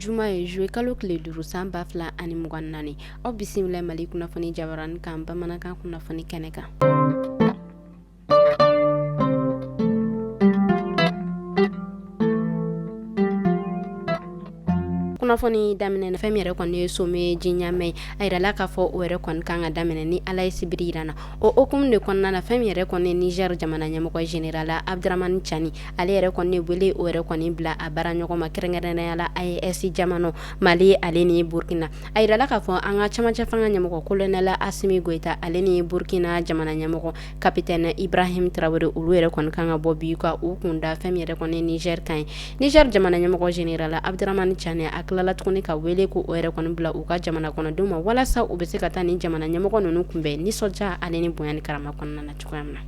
juma ye joué kalo tile 5 san 2024 aw bisimila Mali kunnafoni jabarani kan bamanankan kunnafoni kɛnɛ kan. Kunnafoni daminɛ na fɛn yɛrɛ kɔni ye some jiɲamɛ a yirala k'a fɔ o yɛrɛ kɔni kan ka daminɛ ni ala ye sibiri yirana o hukumu de kɔnɔna na fɛn yɛrɛ kɔni Niger jamana ɲɛmɔgɔ général Abdramane Chani ale yɛrɛ kɔni wele o yɛrɛ kɔni bila a baara ɲɔgɔn ma kɛrɛnkɛrɛnnenya la AES jamana Mali ale ni Burkina a yirala k'a fɔ an ka camancɛ fanga ɲɛmɔgɔ colonel Assimi Goïta ale ni Burkina jamana ɲɛmɔgɔ capitaine Ibrahim Traoré olu yɛrɛ kɔni kan ka bɔ bi ka u kunda fɛn yɛrɛ kɔni Niger kan ye Niger jamana ɲɛmɔgɔ général Abdramane Chani a tilala tuguni ka wele ko o yɛrɛ kɔni bila u ka jamana kɔnɔdenw ma walasa u bɛ se ka taa ni jamana ɲɛmɔgɔ ninnu kunbɛn nisɔndiya ale ni bonya ni karama kɔnɔna na cogoya min na.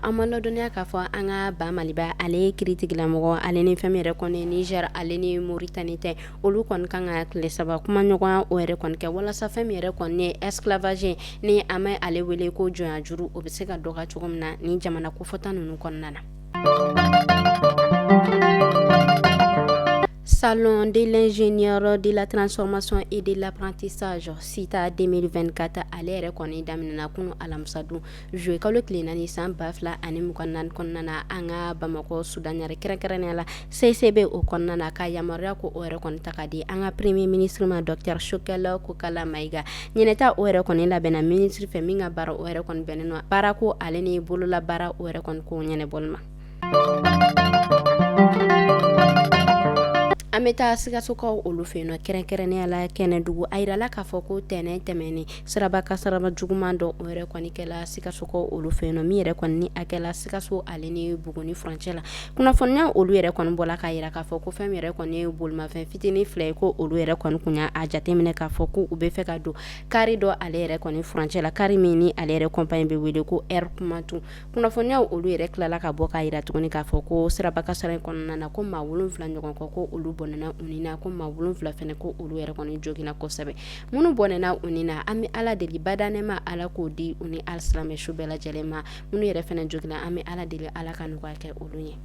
An ma ladɔnniya k'a fɔ an ka ba Maliba ale ye kiiritigilamɔgɔ ale ni fɛn yɛrɛ kɔni Niger ale ni Mauritanie tɛ olu kɔni kan ka tile 3 kuma ɲɔgɔn o yɛrɛ kɔni kɛ walasa fɛn yɛrɛ kɔni ye esclavage ni an ma ale wele ko jɔnya juru o bɛ se ka dɔgɔya cogo min na ni jamana kofɔta ninnu kɔnɔna na. Salon de l'ingénieur de la transformation et de l'apprentissage SITA 2024 ale yɛrɛ kɔni daminɛna kunu alamisa don joué kalo tile 4 san 2024 kɔnɔna na an ka Bamakɔ Sudan yɛrɛ kɛrɛnkɛrɛnnenya la CCB o kɔnɔna na ka yamaruya ko o yɛrɛ kɔni ta ka di an ka premier ministre ma Dr Choguel Kokala Maïga ɲinɛta o yɛrɛ kɔni labɛnna ministre fɛ min ka baara o yɛrɛ kɔni bɛnnen nɔ baara ko ale ni bolola baara o yɛrɛ kɔni ko ɲɛnɛbɔli ma. An bɛ taa Sikasokaw olu fɛ yen nɔ kɛrɛnkɛrɛnnenya la Kɛnɛdugu a yirala k'a fɔ ko tɛnɛn tɛmɛnen siraba kasaraba juguman dɔ o yɛrɛ kɔni kɛla Sikasokaw olu fɛ yen nɔ min yɛrɛ kɔni ni a kɛla Sikaso ale ni Buguni furancɛ la kunnafoniya olu yɛrɛ kɔni bɔla k'a yira k'a fɔ ko fɛn yɛrɛ kɔni ye bolimafɛn fitinin fila ye ko olu yɛrɛ kɔni kun y'a jateminɛ k'a fɔ ko u bɛ fɛ ka don kari dɔ ale yɛrɛ kɔni furancɛ la kari min ni ale yɛrɛ kɔnpani bɛ wele ko Air Kumatu kunnafoniya olu yɛrɛ tilala ka bɔ k'a yira tuguni k'a fɔ ko siraba kasara in kɔnɔna na ko maa 7 ɲɔgɔn kɔ ko olu bɔnɛna u ni na ko maa 7 fɛnɛ ko olu yɛrɛ kɔni jogina kosɛbɛ minnu bɔnɛna u ni na an bɛ ala deli badanɛma ala k'o di u ni alisilamɛ su bɛɛ lajɛlen ma minnu yɛrɛ fɛnɛ jogina an bɛ ala deli ala ka nɔgɔya kɛ olu ye.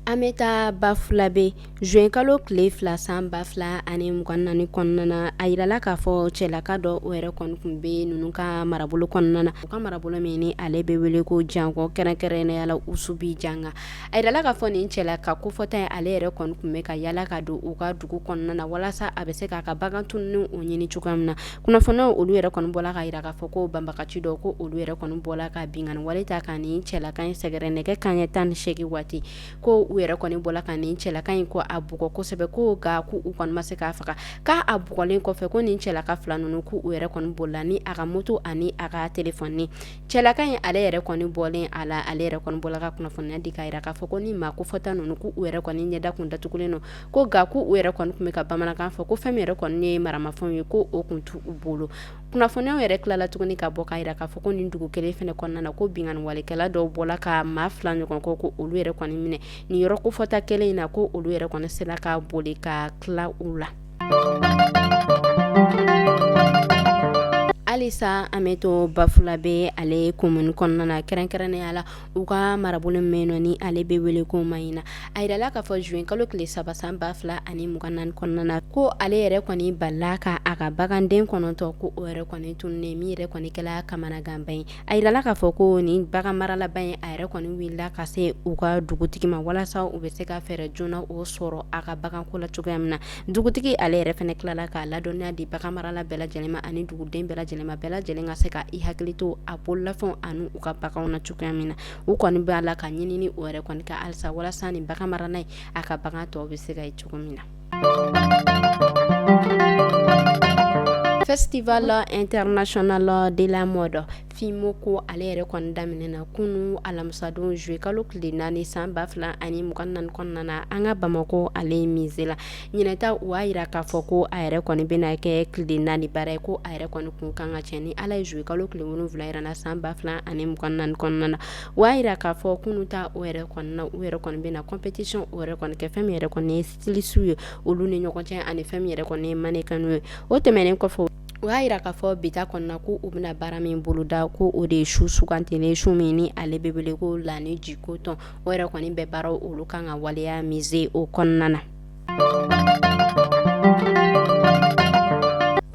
An bɛ taa Bafulabe juin kalo tile 2 san 2024 kɔnɔna na a yirala k'a fɔ cɛlaka dɔ o yɛrɛ kɔni kun bɛ ninnu ka marabolo kɔnɔna na u ka marabolo min ni ale bɛ wele ko Jango kɛrɛnkɛrɛnnenya la Usubi Janga a yirala k'a fɔ nin cɛlaka kofɔta ye ale yɛrɛ kɔni kun bɛ ka yala ka don u ka dugu kɔnɔna na walasa a bɛ se k'a ka bagan tununi o ɲini cogoya min na kunnafoniyaw olu yɛrɛ kɔni bɔla ka yira k'a fɔ ko banbagaci dɔ ko olu yɛrɛ kɔni bɔla ka bingani wale ta ka nin cɛlaka in sɛgɛrɛ nɛgɛ kanɲɛ 18 waati ko u yɛrɛ kɔni bɔla ka nin cɛlaka in ko a bugɔ kosɛbɛ ko ga ku u kɔni ma se k'a faga k'a a bugɔlen kɔfɛ ko nin cɛlaka fila ninnu ku u yɛrɛ kɔni bolila ni a ka moto ani a ka telefɔni cɛlaka in ale yɛrɛ kɔni bɔlen a la ale yɛrɛ kɔni bɔla ka kunnafoniya di k'a yira k'a fɔ ko ni maa kofɔta ninnu ku u yɛrɛ kɔni ɲɛda kun datugulen don ko ga ku u yɛrɛ kɔni kun bɛ ka bamanankan fɔ ko fɛn min yɛrɛ kɔni ye maramafɛnw ye ko o kun t'u bolo kunnafoniyaw yɛrɛ tilala tuguni ka bɔ k'a yira k'a fɔ ko nin dugu kelen fɛnɛ kɔnɔna na ko bingani walekɛla dɔw bɔla ka maa 2 ɲɔgɔn kɔ ko olu yɛrɛ kɔni minɛ nin yɔrɔ kofɔta kelen in na ko olu yɛrɛ kɔni sera ka boli ka tila u la. Halisa an bɛ to Bafulabe ale commune kɔnɔna na kɛrɛnkɛrɛnnenya la u ka marabolo min nɔ ni ale bɛ wele ko Mayina a yirala k'a fɔ juin kalo tile 3 san 2024 kɔnɔna na ko ale yɛrɛ kɔni balila ka a ka baganden 9 ko o yɛrɛ kɔni tununnen min yɛrɛ kɔni kɛla kamanaganba ye a yirala k'a fɔ ko nin bagan maralaba in a yɛrɛ kɔni wulila ka se u ka dugutigi ma walasa u bɛ se ka fɛɛrɛ joona o sɔrɔ a ka baganko la cogoya min na dugutigi ale yɛrɛ fɛnɛ tilala k'a ladɔnniya di bagan marala bɛɛ lajɛlen ma ani duguden bɛɛ lajɛlen ma bɛɛ lajɛlen ka se ka i hakili to a bololafɛnw ani u ka baganw na cogoya min na u kɔni b'a la ka ɲinini o yɛrɛ kɔni ka halisa walasa nin bagan marana ye a ka bagan tɔw bɛ se ka ye cogo min na. Festival international de la mode Fimoko ale yɛrɛ kɔni daminɛna kunu alamisadon joué kalo tile 4 san 2024 kɔnɔna na an ka Bamakɔ ale musée la ɲinɛta u y'a yira k'a fɔ ko a yɛrɛ kɔni bɛna kɛ tile 4 baara ye ko a yɛrɛ kɔni kun kan ka tiɲɛ ni ala ye joué kalo tile 7 yirana san 2024 kɔnɔna na u y'a yira k'a fɔ kunu ta o yɛrɛ kɔni na u yɛrɛ kɔni bɛna compétition o yɛrɛ kɔni kɛ fɛn min yɛrɛ kɔni ye styliste ye olu ni ɲɔgɔn cɛ ani fɛn min yɛrɛ kɔni ye mannequin ye o tɛmɛnen kɔfɛ O y'a yira k'a fɔ bita kɔnɔna ko u bɛna baara min boloda ko o de ye su sugantilen su min ni ale bɛ wele ko lani jiko tɔn o yɛrɛ kɔni bɛɛ baara olu kan ka waleya mise o kɔnɔna na.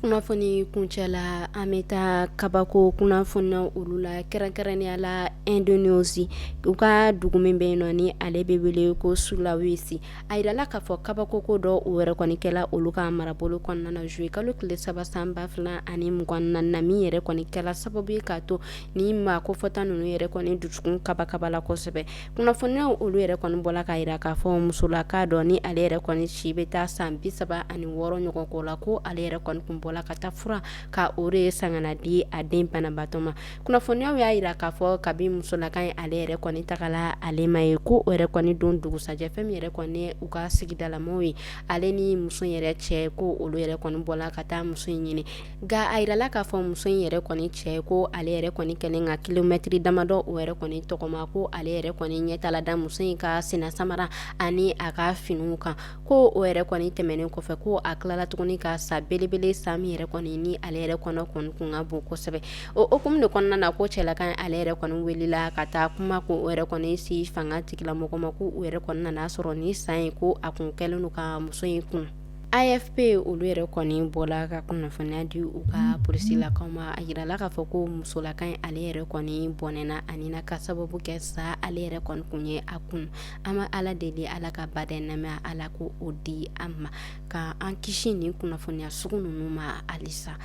Kunnafoni kuncɛ la an bɛ taa kabako kunnafoniya olu la kɛrɛnkɛrɛnnenya la Indonésie u ka dugu min bɛ yen nɔ ni ale bɛ wele ko Sulawesi a yirala k'a fɔ kabakoko dɔ o yɛrɛ kɔni kɛla olu ka marabolo kɔnɔna na juillet kalo tile 3 san 2024 na min yɛrɛ kɔni kɛla sababu ye k'a to ni maakofɔta ninnu yɛrɛ kɔni dusukun kabakaba la kosɛbɛ. Kunnafoniyaw olu yɛrɛ kɔni bɔla k'a yira k'a fɔ musolaka dɔ ni ale yɛrɛ kɔni si bɛ taa san 36 ɲɔgɔn kɔ la ko ale yɛrɛ kɔni kun bɔla ka taa fura ka o de sangana di a den banabaatɔ ma. Kunnafoniyaw y'a yira k'a fɔ kabi musolaka in ale yɛrɛ kɔni tagala ale ma ye ko o yɛrɛ kɔni don dugusajɛ fɛn min yɛrɛ kɔni u ka sigidalamɔgɔw ye ale ni muso yɛrɛ cɛ ko olu yɛrɛ kɔni bɔla ka taa muso in ɲini nka a yirala k'a fɔ muso in yɛrɛ kɔni cɛ ko ale yɛrɛ kɔni kɛlen ka kilomɛtiri damadɔ o yɛrɛ kɔni tɔgɔma ko ale yɛrɛ kɔni ɲɛtala da muso in ka sena samara ani a ka finiw kan ko o yɛrɛ kɔni tɛmɛnen kɔfɛ ko a tilala tuguni ka sa belebele sa min yɛrɛ kɔni ni ale yɛrɛ kɔnɔ kɔni kun ka bon kosɛbɛ o hukumu de kɔnɔna na ko cɛlakan ale yɛrɛ kɔni welela ka taa kuma ko o yɛrɛ kɔni si fanga tigilamɔgɔ ma ko o yɛrɛ kɔni nana sɔrɔ ni san ye ko a kun kɛlen don ka muso in kun. AFP olu yɛrɛ kɔni bɔla ka kunnafoniya di u ka polisilakaw ma a yirala k'a fɔ ko musolakan ale yɛrɛ kɔni bɔnɛna ani na ka sababu kɛ sa ale yɛrɛ kɔni kun ye a kun an ma ala deli ala ka baden lamɛn ala ko o di an ma ka an kisi ni kunnafoniya sugu ninnu ma halisa.